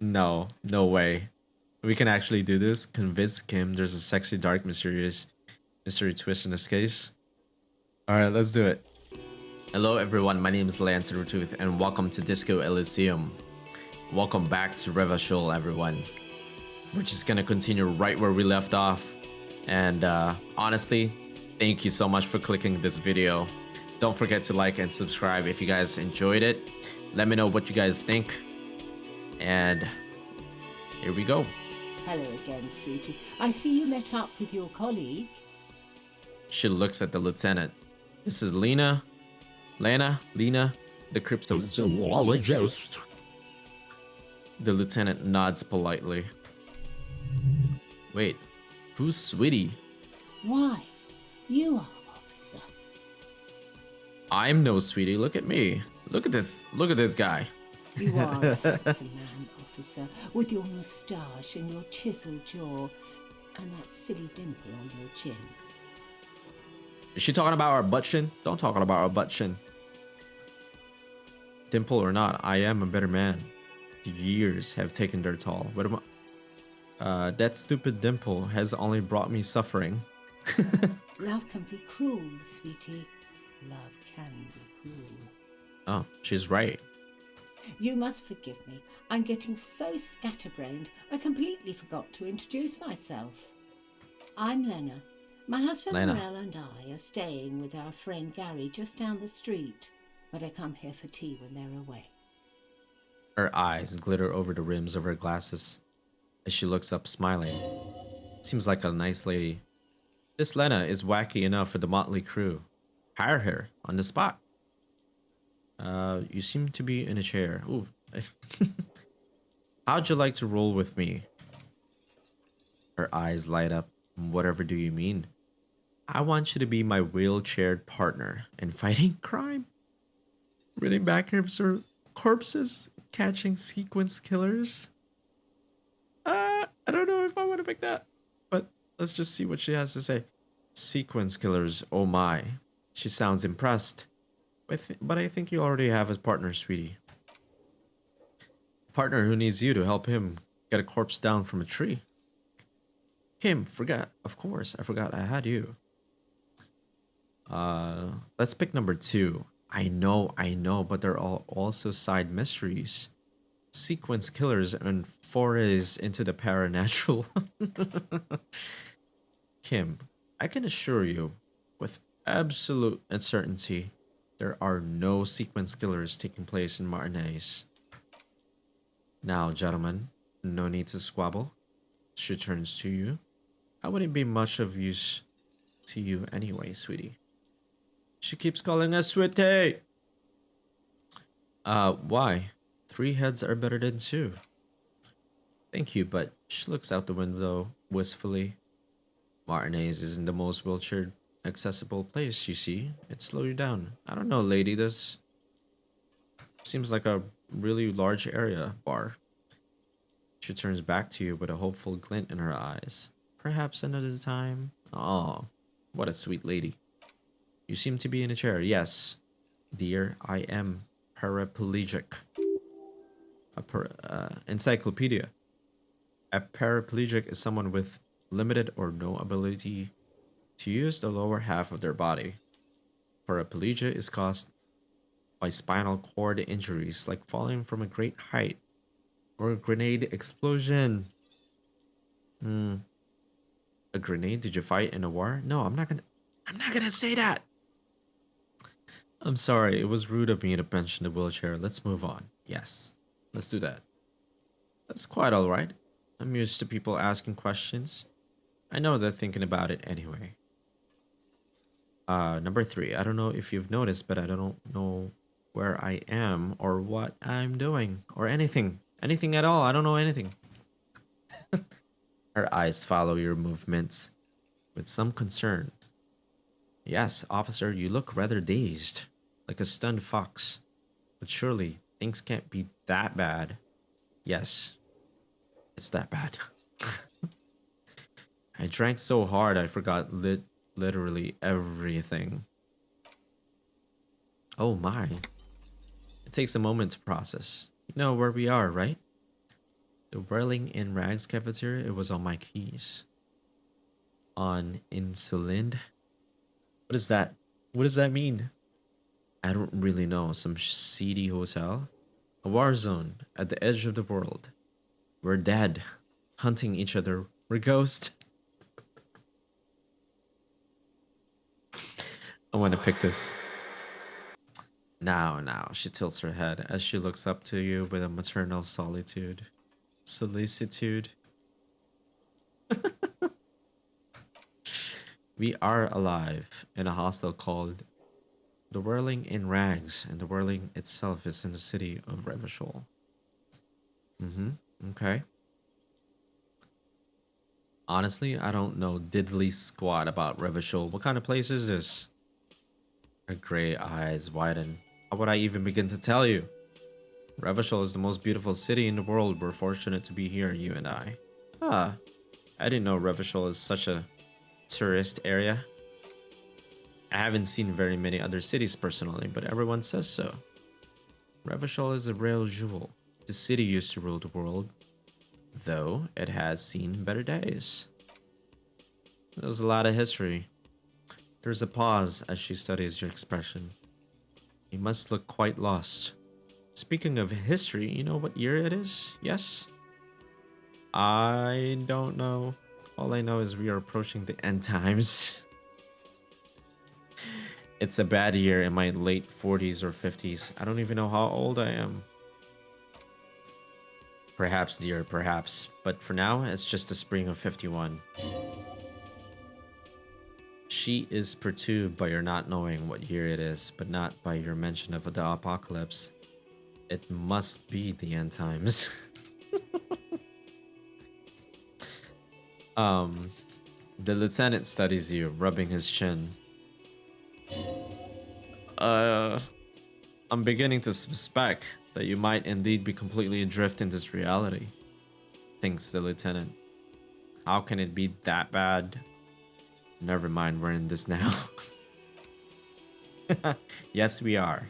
No, no way. We can actually do this. Convince Kim there's a sexy, dark, mysterious mystery twist in this case. Alright, let's do it. Hello everyone, my name is LanSilverTooth and welcome to Disco Elysium. Welcome back to Revachol, everyone. We're just gonna continue right where we left off. And honestly, thank you so much for clicking this video. Don't forget to like and subscribe if you guys enjoyed it. Let me know what you guys think. And here we go. Hello again, sweetie. I see you met up with your colleague. She looks at the lieutenant. This is Lena, the cryptozoologist. The lieutenant nods politely. Wait, who's Sweetie? Why? You are, officer. I'm no Sweetie. Look at me. Look at this guy. You are a handsome man, officer, with your moustache and your chiseled jaw, and that silly dimple on your chin. Is she talking about our butt chin? Don't talk about our butt chin. Dimple or not, I am a better man. Years have taken their toll. What am I? That stupid dimple has only brought me suffering. Love can be cruel, sweetie. Love can be cruel. Oh, she's right. You must forgive me. I'm getting so scatterbrained, I completely forgot to introduce myself. I'm Lena. My husband Lena. Morel and I are staying with our friend Gary just down the street, but I come here for tea when they're away. Her eyes glitter over the rims of her glasses as she looks up, smiling. Seems like a nice lady. This Lena is wacky enough for the motley crew. Hire her on the spot. You seem to be in a chair. Ooh. How'd you like to roll with me? Her eyes light up. Whatever do you mean? I want you to be my wheelchaired partner in fighting crime. Reading back corpses, catching sequence killers. I don't know if I want to pick that, but let's just see what she has to say. Sequence killers, oh my. She sounds impressed. But I think you already have a partner, sweetie. Partner who needs you to help him get a corpse down from a tree. Kim, of course, I forgot I had you. Let's pick number 2. I know, but they're all also side mysteries. Sequence killers and forays into the paranatural. Kim, I can assure you, with absolute certainty, there are no sequence killers taking place in Martinez. Now, gentlemen, no need to squabble. She turns to you. I wouldn't be much of use to you anyway, sweetie. She keeps calling us sweetie. Why? 3 heads are better than 2. Thank you, but she looks out the window wistfully. Martinez isn't the most wheelchair accessible place, you see. It slows you down. I don't know, lady. This seems like a really large area bar. She turns back to you with a hopeful glint in her eyes. Perhaps another time. Oh, what a sweet lady. You seem to be in a chair. Yes, dear, I am paraplegic. Encyclopedia. A paraplegic is someone with limited or no ability to use the lower half of their body. Paraplegia is caused by spinal cord injuries like falling from a great height or a grenade explosion. A grenade? Did you fight in a war? No, I'm not gonna say that. I'm sorry, it was rude of me to mention the wheelchair. Let's move on. Yes, let's do that. That's quite alright. I'm used to people asking questions. I know they're thinking about it anyway. Number 3. I don't know if you've noticed, but I don't know where I am or what I'm doing or anything. Anything at all. I don't know anything. Her eyes follow your movements with some concern. Yes, officer, you look rather dazed, like a stunned fox. But surely things can't be that bad. Yes, it's that bad. I drank so hard I forgot literally everything. Oh my. It takes a moment to process. You know where we are, right? The whirling in rags cafeteria, it was on my keys. On insulin. What is that? What does that mean? I don't really know. Some seedy hotel? A war zone at the edge of the world. We're dead. Hunting each other. We're ghosts. I want to pick this. Now, she tilts her head as she looks up to you with a maternal solitude. Solicitude. We are alive in a hostel called The Whirling in Rags, and the Whirling itself is in the city of Revachol. Okay. Honestly, I don't know diddly squat about Revachol. What kind of place is this? Her gray eyes widen. How would I even begin to tell you? Revachol is the most beautiful city in the world. We're fortunate to be here, you and I. Ah, I didn't know Revachol is such a tourist area. I haven't seen very many other cities personally, but everyone says so. Revachol is a real jewel. The city used to rule the world, though it has seen better days. There's a lot of history. There's a pause as she studies your expression. You must look quite lost. Speaking of history, you know what year it is? Yes? I don't know. All I know is we are approaching the end times. It's a bad year in my late 40s or 50s. I don't even know how old I am. Perhaps, dear, perhaps. But for now, it's just the spring of 51. She is perturbed by your not knowing what year it is, but not by your mention of the apocalypse. It must be the end times. The lieutenant studies you, rubbing his chin. I'm beginning to suspect that you might indeed be completely adrift in this reality, thinks the lieutenant. How can it be that bad? Never mind, we're in this now. Yes, we are.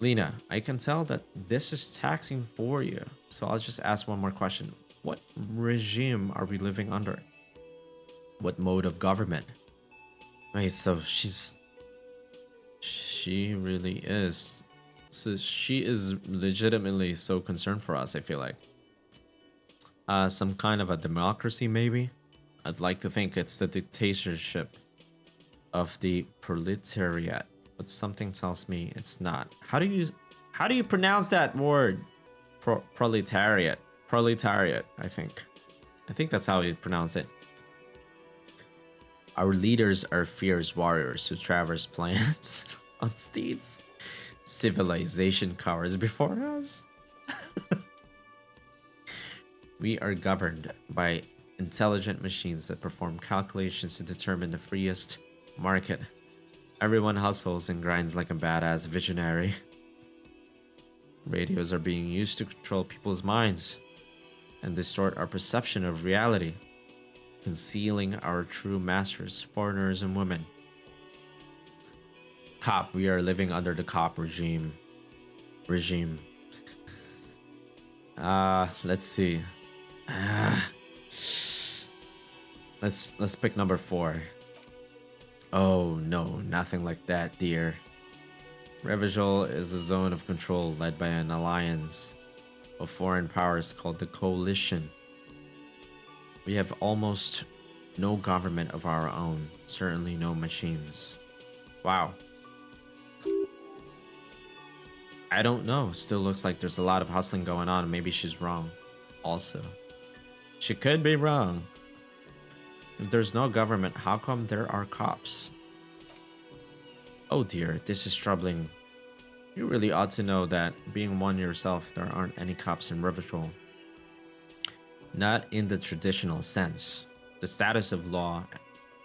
Lena, I can tell that this is taxing for you, so I'll just ask one more question. What regime are we living under? What mode of government? Wait, so she really is. So she is legitimately so concerned for us, I feel like. Some kind of a democracy, maybe? I'd like to think it's the dictatorship of the proletariat, but something tells me it's not. How do you pronounce that word? Proletariat. Proletariat, I think. I think that's how you pronounce it. Our leaders are fierce warriors who traverse plains on steeds. Civilization cowers before us. We are governed by intelligent machines that perform calculations to determine the freest market. Everyone hustles and grinds like a badass visionary. Radios are being used to control people's minds and distort our perception of reality, concealing our true masters, foreigners and women. Cop, we are living under the cop regime. Let's see. Let's pick number 4. Oh no, nothing like that, dear. Revachol is a zone of control led by an alliance of foreign powers called the Coalition. We have almost no government of our own, certainly no machines. Wow. I don't know, still looks like there's a lot of hustling going on. Maybe she's wrong also. She could be wrong. If there's no government, how come there are cops? Oh dear, this is troubling. You really ought to know that, being one yourself, there aren't any cops in Revachol. Not in the traditional sense. The status of law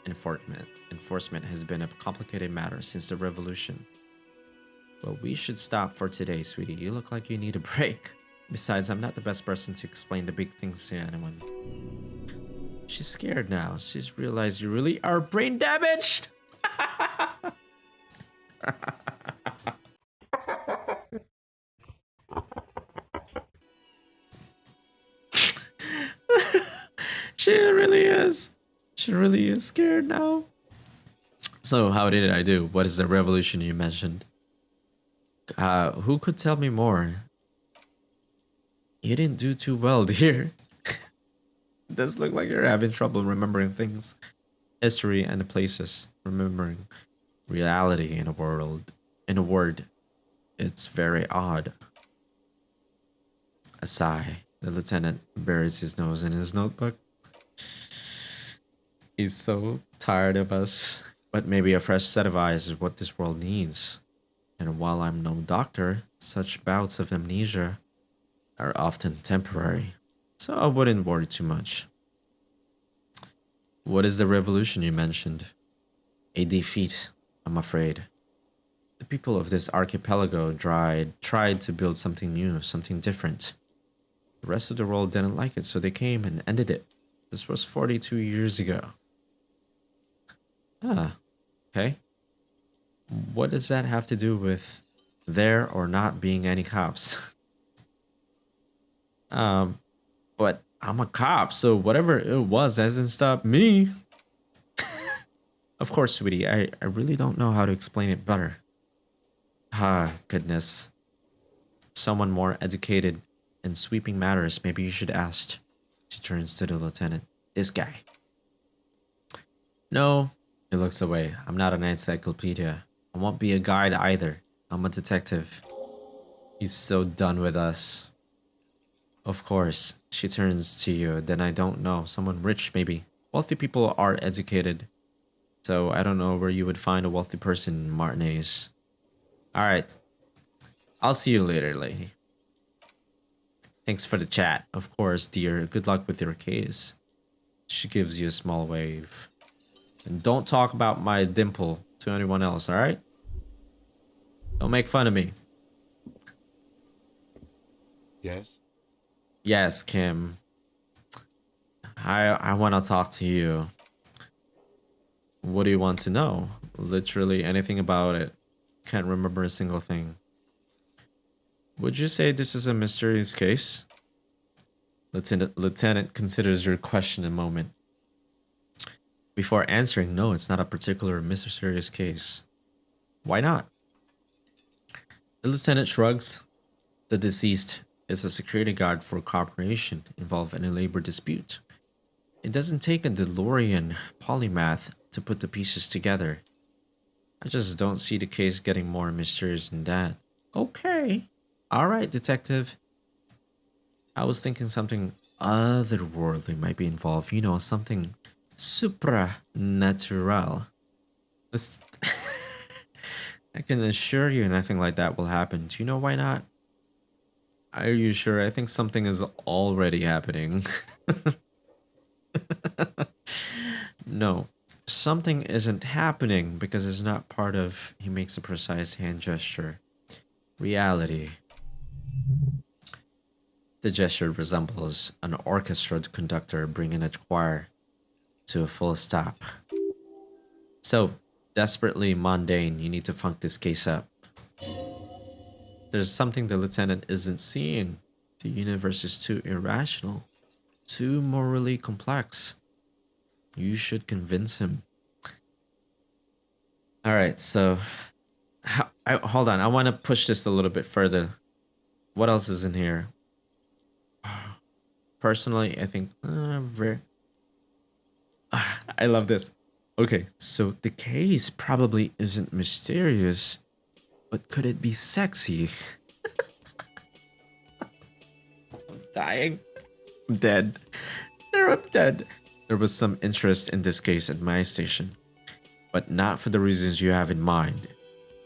enforcement has been a complicated matter since the revolution. But we should stop for today, sweetie. You look like you need a break. Besides, I'm not the best person to explain the big things to anyone. She's scared now. She's realized you really are brain damaged. She really is. She really is scared now. So, how did I do? What is the revolution you mentioned? Who could tell me more? You didn't do too well, dear. It does look like you're having trouble remembering things. History and the places. Remembering reality in a world. In a word. It's very odd. A sigh. The lieutenant buries his nose in his notebook. He's so tired of us. But maybe a fresh set of eyes is what this world needs. And while I'm no doctor, such bouts of amnesia are often temporary. So I wouldn't worry too much. What is the revolution you mentioned? A defeat, I'm afraid. The people of this archipelago tried to build something new, something different. The rest of the world didn't like it, so they came and ended it. This was 42 years ago. Ah, okay. What does that have to do with there or not being any cops? But I'm a cop, so whatever it was hasn't stopped me. Of course, sweetie, I really don't know how to explain it better. Ah, goodness. Someone more educated in sweeping matters, maybe you should ask. She turns to the lieutenant. This guy. No, he looks away. I'm not an encyclopedia. I won't be a guide either. I'm a detective. He's so done with us. Of course, she turns to you. Then I don't know. Someone rich, maybe. Wealthy people are educated. So I don't know where you would find a wealthy person in Martinez. Alright. I'll see you later, lady. Thanks for the chat. Of course, dear. Good luck with your case. She gives you a small wave. And don't talk about my dimple to anyone else, alright? Don't make fun of me. Yes? Yes, Kim. I want to talk to you. What do you want to know? Literally anything about it. Can't remember a single thing. Would you say this is a mysterious case? Lieutenant considers your question a moment. Before answering, no, it's not a particular mysterious case. Why not? The lieutenant shrugs. The deceased is a security guard for a corporation involved in a labor dispute. It doesn't take a DeLorean polymath to put the pieces together. I just don't see the case getting more mysterious than that. Okay. Alright, detective. I was thinking something otherworldly might be involved. You know, something supranatural. This I can assure you nothing like that will happen. Do you know why not? Are you sure? I think something is already happening. No, something isn't happening because it's not part of... He makes a precise hand gesture. Reality. The gesture resembles an orchestra conductor bringing a choir to a full stop. So, desperately mundane, you need to funk this case up. There's something the lieutenant isn't seeing. The universe is too irrational, too morally complex. You should convince him. Alright, so... hold on, I want to push this a little bit further. What else is in here? Personally, I think... I love this. Okay, so the case probably isn't mysterious, but could it be sexy? I'm dying. I'm dead. I'm dead. There was some interest in this case at my station, but not for the reasons you have in mind.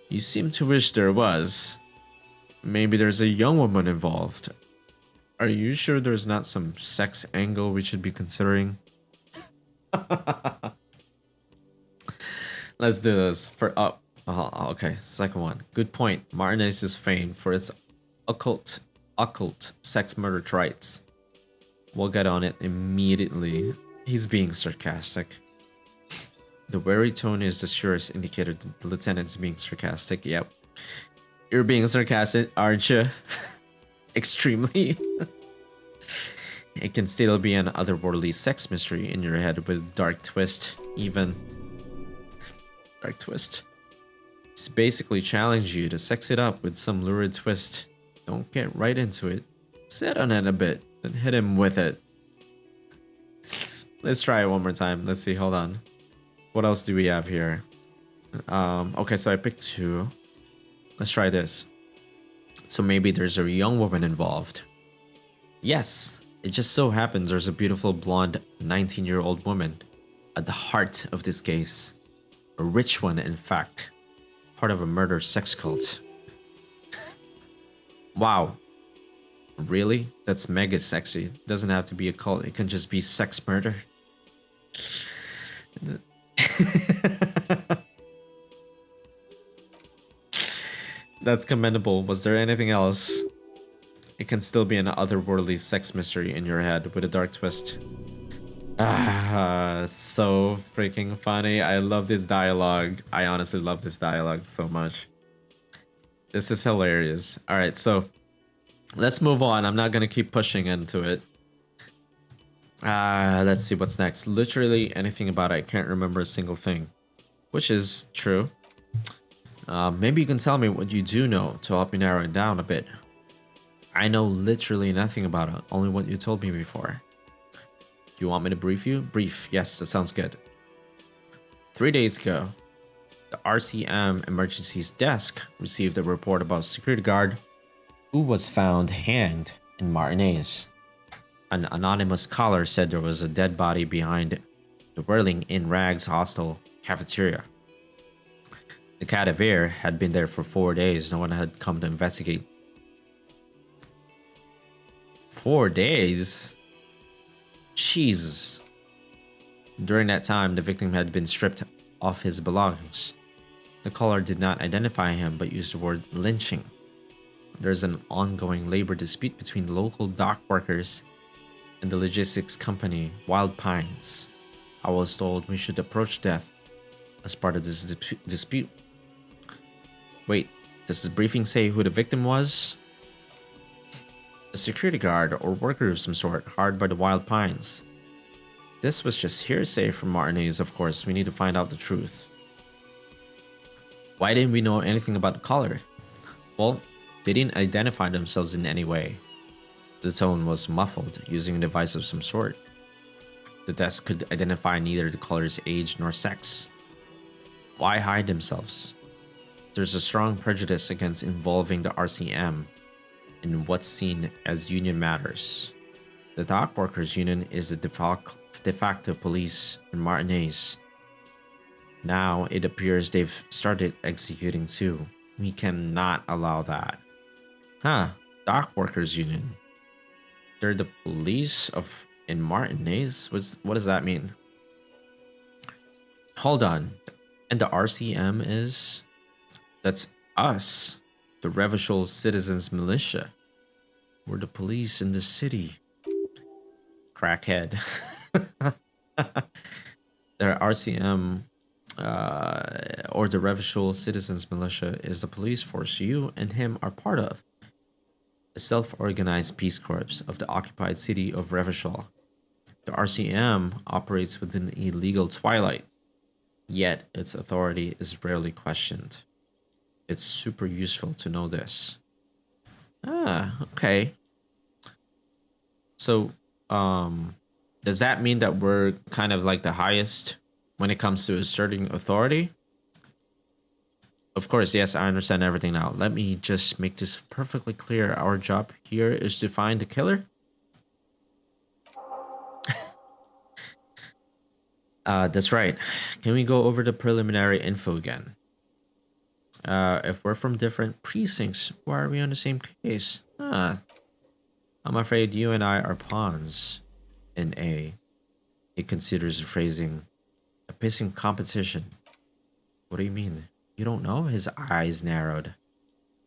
You seem to wish there was. Maybe there's a young woman involved. Are you sure there's not some sex angle we should be considering? Let's do this. Okay, second one. Good point. Martinez is famed for its occult sex murder traits. We'll get on it immediately. He's being sarcastic. The wary tone is the surest indicator that the lieutenant's being sarcastic. Yep. You're being sarcastic, aren't you? Extremely. it can still be an otherworldly sex mystery in your head with dark twist, even. Dark twist. Just basically challenge you to sex it up with some lurid twist. Don't get right into it. Sit on it a bit, then hit him with it. Let's try it one more time. Let's see, hold on. What else do we have here? Okay, so I picked 2. Let's try this. So maybe there's a young woman involved. Yes, it just so happens there's a beautiful blonde 19-year-old woman at the heart of this case. A rich one, in fact. Part of a murder sex cult. Wow. Really? That's mega sexy. It doesn't have to be a cult. It can just be sex murder. That's commendable. Was there anything else? It can still be an otherworldly sex mystery in your head with a dark twist. Ah, so freaking funny. I love this dialogue. I honestly love this dialogue so much. This is hilarious. All right, so let's move on. I'm not gonna keep pushing into it. Let's see what's next. Literally anything about it. I can't remember a single thing, which is true. Maybe you can tell me what you do know to help me narrow it down a bit. I know literally nothing about it, only what you told me before. Do you want me to brief you? Brief, yes, that sounds good. 3 days ago, the RCM Emergencies Desk received a report about a security guard who was found hanged in Martinez. An anonymous caller said there was a dead body behind the Whirling in Rags hostel cafeteria. The cadaver had been there for 4 days. No one had come to investigate. 4 days? Jesus. During that time, the victim had been stripped of his belongings. The caller did not identify him but used the word lynching. There's an ongoing labor dispute between the local dock workers and the logistics company Wild Pines. I was told we should approach death as part of this dispute. Wait, does the briefing say who the victim was? A security guard or worker of some sort hired by the Wild Pines. This was just hearsay from Martinez, of course. We need to find out the truth. Why didn't we know anything about the caller? Well, they didn't identify themselves in any way. The tone was muffled, using a device of some sort. The desk could identify neither the caller's age nor sex. Why hide themselves? There's a strong prejudice against involving the RCM in what's seen as union matters. The dock workers union is the de facto police in Martinez. Now it appears they've started executing too. We cannot allow that. Huh, dock workers union. They're the police of in Martinez? What does that mean? Hold on. And the RCM is? That's us. The Revachol Citizens Militia. We're the police in the city. Crackhead. The RCM or the Revachol Citizens Militia is the police force you and him are part of. A self-organized peace corps of the occupied city of Revachol. The RCM operates within the illegal twilight, yet its authority is rarely questioned. It's super useful to know this. Ah, okay. So, does that mean that we're kind of like the highest when it comes to asserting authority? Of course, yes, I understand everything now. Let me just make this perfectly clear. Our job here is to find the killer. That's right. Can we go over the preliminary info again? If we're from different precincts, why are we on the same case? I'm afraid you and I are pawns in it considers the phrasing a pissing competition. What do you mean? You don't know? His eyes narrowed.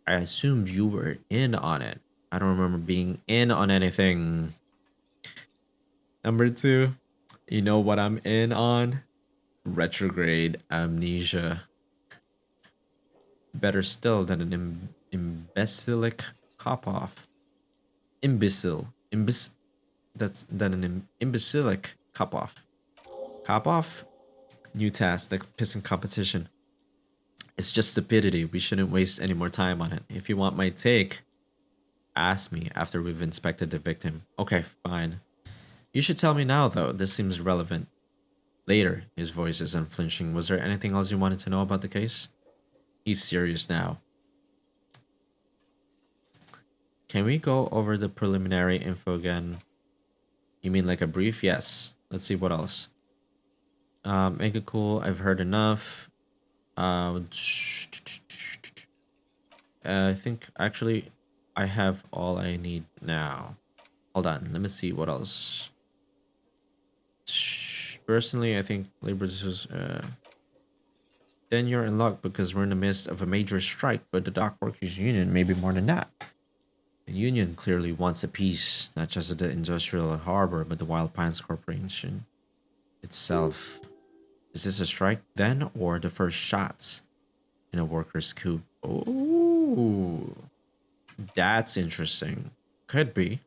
I assumed you were in on it. I don't remember being in on anything. Number 2, you know what I'm in on? Retrograde amnesia. Better still than an imbecilic cop-off. Imbecile. than an imbecilic cop off. Cop off? New task, the pissing competition. It's just stupidity. We shouldn't waste any more time on it. If you want my take, ask me after we've inspected the victim. Okay, fine. You should tell me now, though. This seems relevant. Later, his voice is unflinching. Was there anything else you wanted to know about the case? He's serious now. Can we go over the preliminary info again? You mean like a brief? Yes. Let's see what else. Make it cool. I've heard enough. I think actually I have all I need now. Hold on. Let me see what else. Personally, I think labor is. Then you're in luck because we're in the midst of a major strike, but the dock workers union may be more than that. The union clearly wants a peace, not just the industrial harbor, but the Wild Pines Corporation itself. Is this a strike then, or the first shots in a workers' coup? Oh, that's interesting. Could be.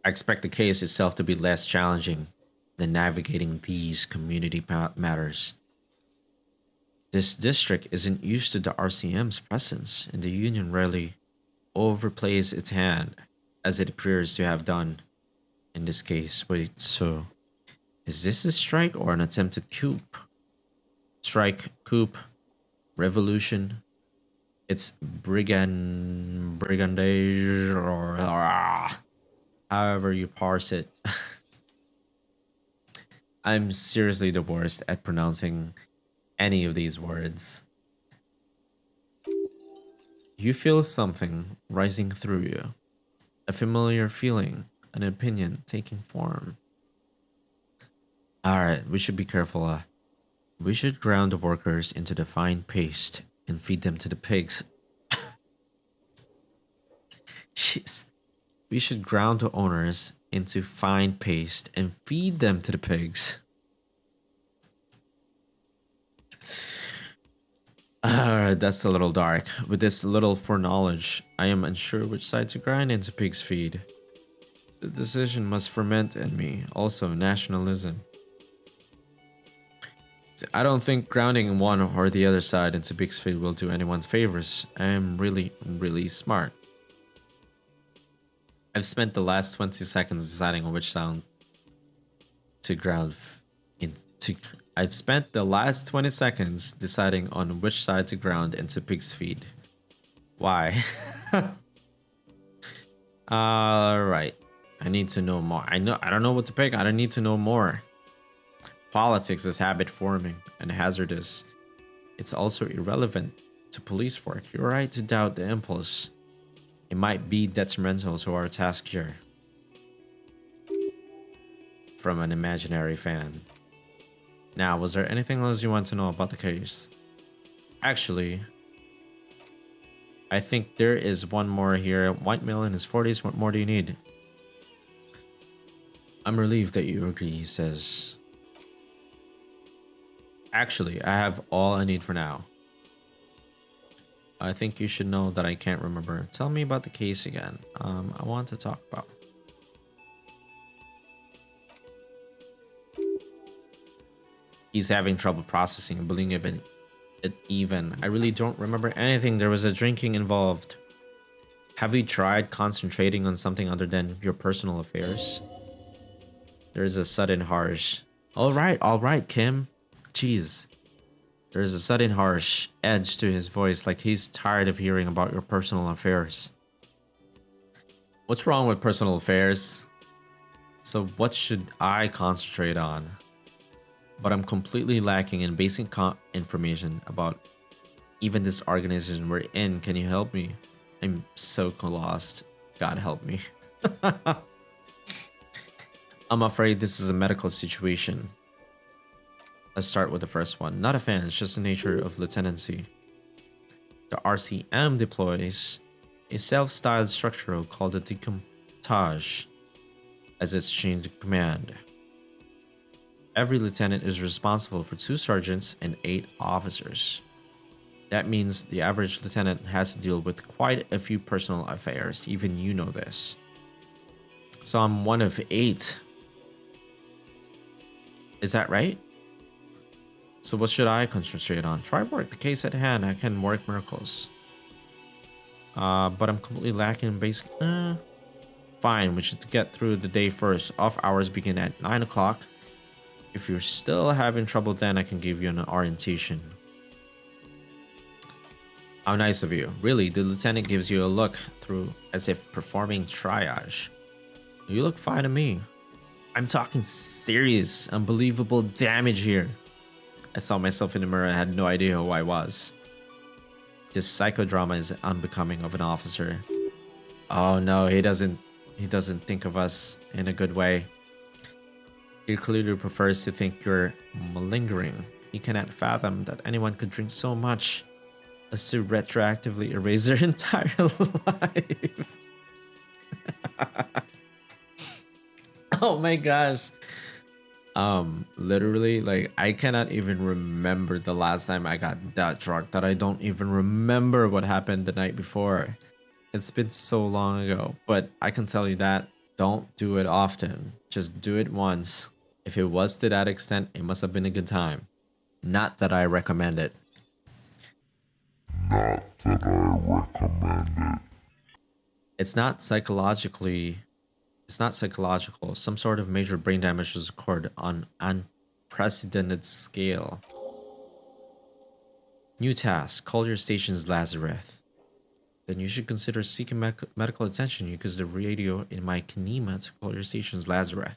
I expect the case itself to be less challenging than navigating these community matters. This district isn't used to the RCM's presence, and the union rarely overplays its hand, as it appears to have done in this case. Wait, so is this a strike or an attempted coup? Strike, coup, revolution. It's brigandage, or however you parse it. I'm seriously the worst at pronouncing any of these words. You feel something rising through you, a familiar feeling, an opinion taking form. Alright, we should be careful. We should ground the workers into the fine paste and feed them to the pigs. Jeez. We should ground the owners into fine paste and feed them to the pigs. Alright, that's a little dark. With this little foreknowledge, I am unsure which side to grind into pig's feed. The decision must ferment in me. Also, nationalism. I don't think grounding one or the other side into pig's feed will do anyone favors. I am really, really smart. I've spent the last 20 seconds deciding on which sound to ground into. I've spent the last 20 seconds deciding on which side to ground into pig's feed. Why? Alright. I need to know more. I don't know what to pick. I don't need to know more. Politics is habit forming and hazardous. It's also irrelevant to police work. You're right to doubt the impulse. It might be detrimental to our task here. From an imaginary fan. Now, was there anything else you want to know about the case? Actually, I think there is one more here. White male in his 40s. What more do you need? I'm relieved that you agree, he says. Actually, I have all I need for now. I think you should know that I can't remember. Tell me about the case again. I want to talk about. He's having trouble processing, believing it even. I really don't remember anything. There was a drinking involved. Have you tried concentrating on something other than your personal affairs? There's a sudden harsh. All right, Kim. Jeez. There's a sudden harsh edge to his voice, like he's tired of hearing about your personal affairs. What's wrong with personal affairs? So what should I concentrate on? But I'm completely lacking in basic information about even this organization we're in. Can you help me? I'm so lost. God help me. I'm afraid this is a medical situation. Let's start with the first one. Not a fan, it's just the nature of lieutenancy. The RCM deploys a self-styled structure called the decomptage as its chain of command. Every lieutenant is responsible for 2 sergeants and 8 officers. That means the average lieutenant has to deal with quite a few personal affairs. Even you know this. So I'm one of 8. Is that right? So what should I concentrate on? Try work the case at hand. I can work miracles. But I'm completely lacking in basic. Fine, we should get through the day first. Off hours begin at 9 o'clock. If you're still having trouble, then I can give you an orientation. How nice of you. Really, the lieutenant gives you a look through as if performing triage. You look fine to me. I'm talking serious, unbelievable damage here. I saw myself in the mirror and had no idea who I was. This psychodrama is unbecoming of an officer. Oh no, he doesn't think of us in a good way. He clearly prefers to think you're malingering. He cannot fathom that anyone could drink so much as to retroactively erase their entire life. Oh my gosh. Literally, like, I cannot even remember the last time I got that drunk, that I don't even remember what happened the night before. It's been so long ago, but I can tell you that don't do it often. Just do it once. If it was to that extent, it must have been a good time. Not that I recommend it. Not that I recommend it. It's not psychological. Some sort of major brain damage has occurred on unprecedented scale. New task. Call your station's Lazarus. Then you should consider seeking medical attention. You use the radio in my kinema to call your station's Lazarus.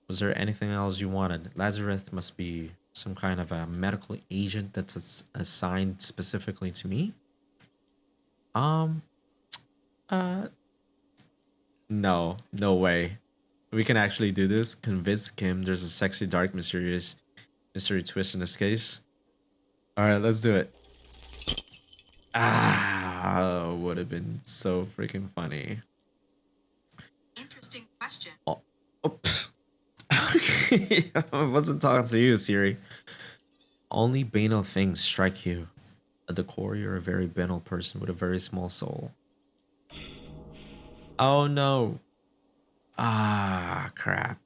Was there anything else you wanted? Lazarus must be some kind of a medical agent that's assigned specifically to me. No way. We can actually do this. Convince Kim there's a sexy, dark, mysterious mystery twist in this case. Alright, let's do it. Would have been so freaking funny. Interesting question. Oh. Okay. I wasn't talking to you, Siri. Only banal things strike you. At the core, you're a very banal person with a very small soul. Oh no. Crap.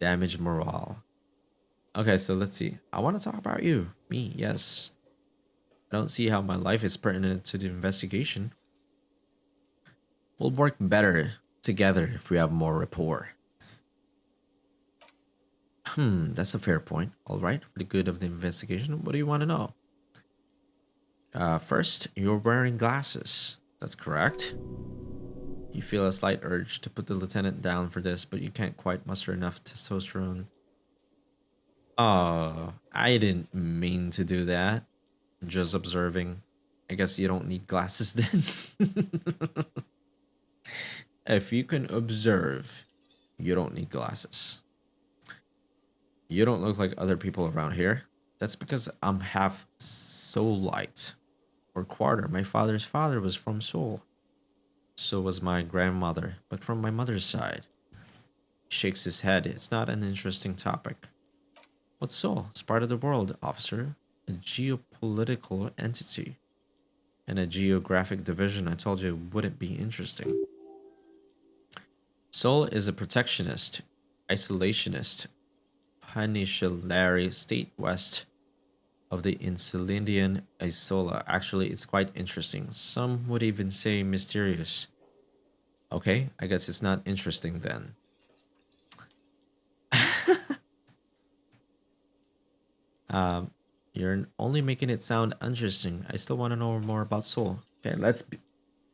Damaged morale. Okay, so let's see. I want to talk about you. Me, yes. I don't see how my life is pertinent to the investigation. We'll work better together if we have more rapport. That's a fair point. All right, for the good of the investigation, what do you want to know? First, you're wearing glasses. That's correct. You feel a slight urge to put the lieutenant down for this, but you can't quite muster enough testosterone. Oh, I didn't mean to do that. Just observing. I guess you don't need glasses then. If you can observe, you don't need glasses. You don't look like other people around here. That's because I'm half Soulite. Or quarter. My father's father was from Seoul. So was my grandmother, but from my mother's side. He shakes his head. It's not an interesting topic. What's Seoul? It's part of the world, officer. A geopolitical entity. And a geographic division I told you wouldn't be interesting. Seoul is a protectionist, isolationist, peninsular state west of the Insulindian Isola. Actually, it's quite interesting. Some would even say mysterious. Okay, I guess it's not interesting then. You're only making it sound interesting. I still want to know more about Seoul. Okay,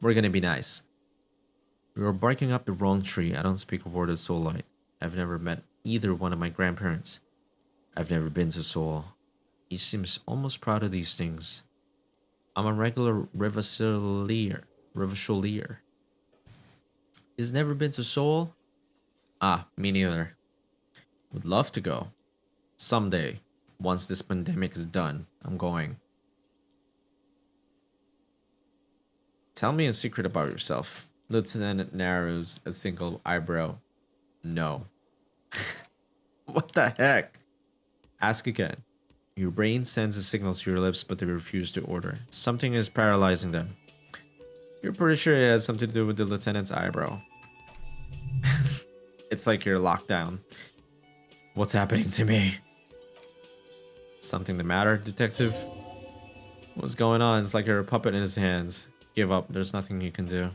we're gonna be nice. You're barking up the wrong tree. I don't speak a word of Soulite. I've never met either one of my grandparents. I've never been to Seoul. He seems almost proud of these things. I'm a regular Rivacholier. He's never been to Seoul? Me neither. Would love to go. Someday. Once this pandemic is done, I'm going. Tell me a secret about yourself. Lieutenant narrows a single eyebrow. No. What the heck? Ask again. Your brain sends a signal to your lips, but they refuse to order. Something is paralyzing them. You're pretty sure it has something to do with the lieutenant's eyebrow. It's like you're locked down. What's happening to me? Something the matter, detective? What's going on? It's like you're a puppet in his hands. Give up. There's nothing you can do.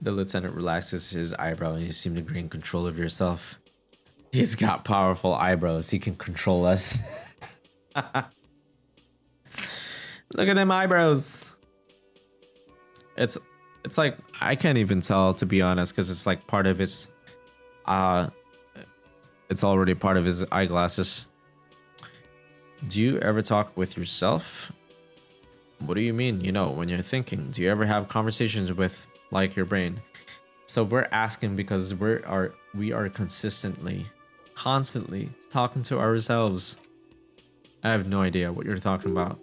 The lieutenant relaxes his eyebrow and you seem to gain control of yourself. He's got powerful eyebrows. He can control us. Look at them eyebrows. It's like I can't even tell, to be honest, because it's like part of his it's already part of his eyeglasses. Do you ever talk with yourself? What do you mean? You know, when you're thinking, do you ever have conversations with like your brain? So we're asking because we are constantly, constantly talking to ourselves. I have no idea what you're talking about.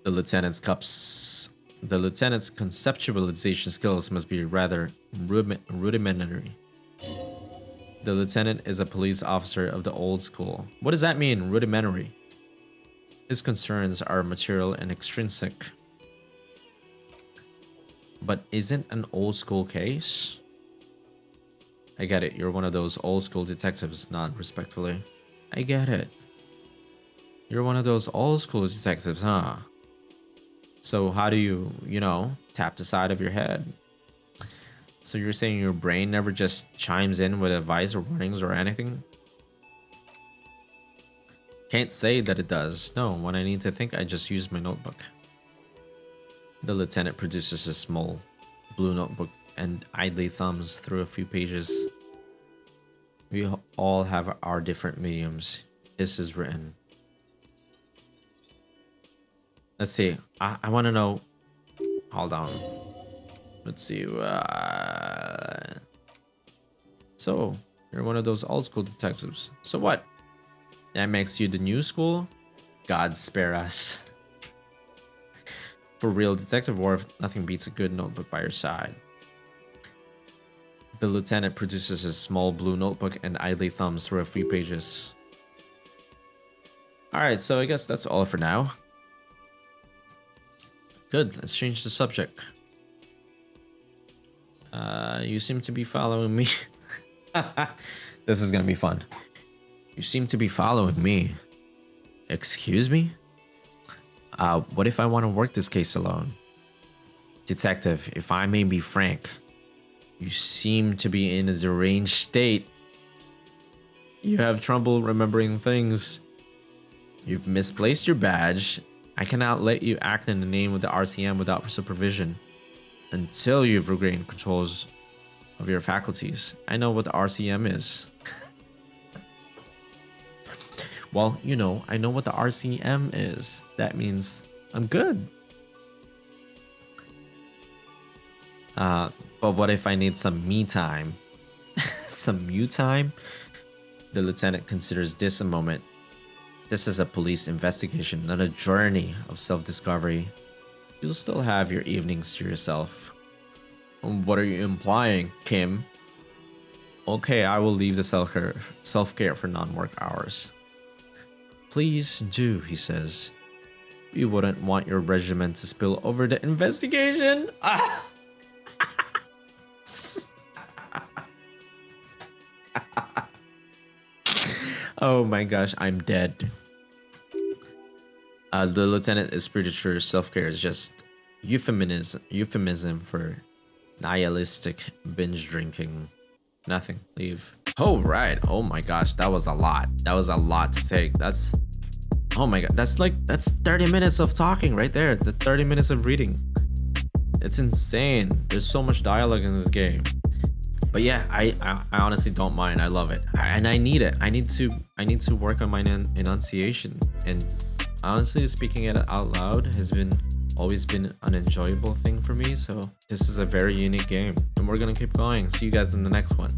The lieutenant's conceptualization skills must be rather rudimentary. The lieutenant is a police officer of the old school. What does that mean, rudimentary? His concerns are material and extrinsic. But isn't an old school case? I get it, you're one of those old school detectives, not respectfully. I get it. You're one of those old school detectives, huh? So how do you know, tap the side of your head? So you're saying your brain never just chimes in with advice or warnings or anything? Can't say that it does. No, when I need to think, I just use my notebook. The lieutenant produces a small blue notebook and idly thumbs through a few pages. We all have our different mediums. This is written. Let's see. I want to know. Hold on. Let's see. So, you're one of those old school detectives. So what? That makes you the new school? God spare us. For real detective work, nothing beats a good notebook by your side. The lieutenant produces a small blue notebook and idly thumbs through a few pages. Alright, so I guess that's all for now. Good, let's change the subject. You seem to be following me. This is gonna be fun. You seem to be following me. Excuse me? What if I want to work this case alone? Detective, if I may be frank, you seem to be in a deranged state. You have trouble remembering things. You've misplaced your badge. I cannot let you act in the name of the RCM without supervision until you've regained controls of your faculties. I know what the RCM is. Well, you know, I know what the RCM is. That means I'm good. But what if I need some me time? Some you time? The lieutenant considers this a moment. This is a police investigation, not a journey of self-discovery. You'll still have your evenings to yourself. What are you implying, Kim? Okay, I will leave the self-care for non-work hours. Please do, he says. You wouldn't want your regiment to spill over the investigation. Oh my gosh, I'm dead. The lieutenant is pretty sure self-care is just euphemism for nihilistic binge drinking. Nothing. Leave. Oh, right. Oh my gosh, that was a lot. That was a lot to take. Oh my god, that's 30 minutes of talking right there. The 30 minutes of reading. It's insane. There's so much dialogue in this game. But yeah, I honestly don't mind. I love it. And I need it. I need to work on my enunciation. And honestly, speaking it out loud has always been an enjoyable thing for me. So this is a very unique game. And we're gonna keep going. See you guys in the next one.